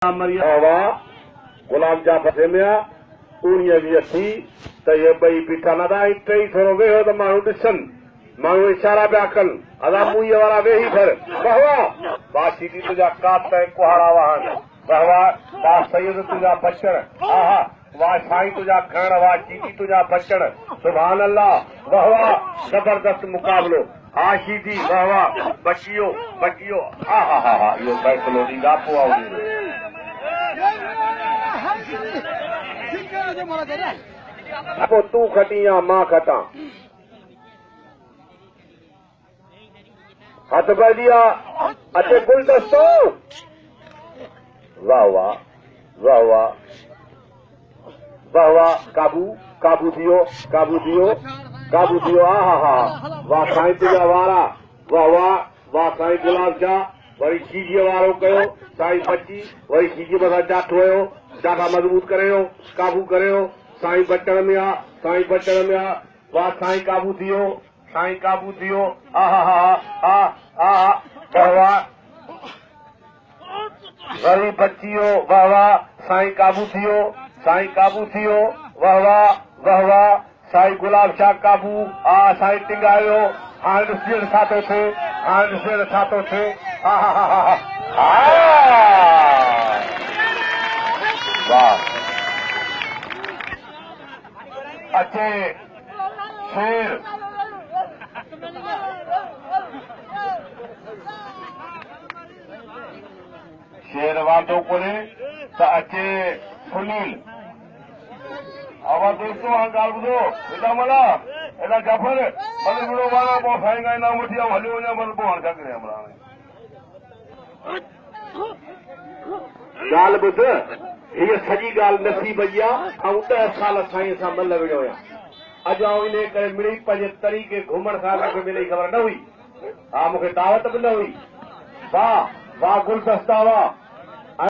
गुलाम जाफ़र सेमिया 19 थी त ये ॿई बीठा न था टई थोरो वेहो त माण्हू ॾिसनि माण्हू इशारा पिया कनि अदा मुंहिंजे वारा वेही कर बहवा वाह सीधी तुंहिंजा कात कुहाड़ा वाहन बहवा वाह सैयद तुंहिंजा बचण हा हा वाह साईं तुंहिंजा खण वाह चीटी तुंहिंजा बचण सुभान अल्लाह बहवा जबरदस्त मुक़ाबलो हा सीधी बहवा बचियो हा हा हा हा इहो फ़ैसिलो ॾींदा पोइ तूं खटी या मां खटां हथ कर दिया अचे गुलदस्तो वाह वाह वाह वाह वाह वाह काबू दियो हा हा हा वाह साईं तुंहिंजा वारा वाह वाह वाह साईं गुलाब जा वरी सीजीअ वारो कयो साईं बची वरी सीजी मथां ॾाठो हुयो ॾाढा मज़बूत करियो काबू करियो साईं बचण में आ वाह साईं काबू थियो हा हा हा हा हा वाह वाह वरी बची वियो वाह वाह साईं काबू थियो वाह वाह साईं गुलाब शाह काबू हा साईं टिंगायो हाणे ॾिस छा थो थिए हा हा हा हा हा वाह अचे शेर शेर वादो करे त अचे सुनील आवाज़ दोस्तों हाँ गाल ॿुधो हेॾा मला हेॾा जफर भले विड़ो वारा पोइ साईं खां इनाम वठी हली वञा बसि पोइ हाणे छा करियां ॻाल्हि ॿुध हीअ सॼी ॻाल्हि नसीब जी आहे ऐं 10 साल साईं सां मल विड़ो आहियां अॼु आउं इन करे मिड़ी पंहिंजे तरीक़े घुमण सां मूंखे मिली ख़बर न हुई हा मूंखे दावत बि न हुई वाह गुलदस्ता वाह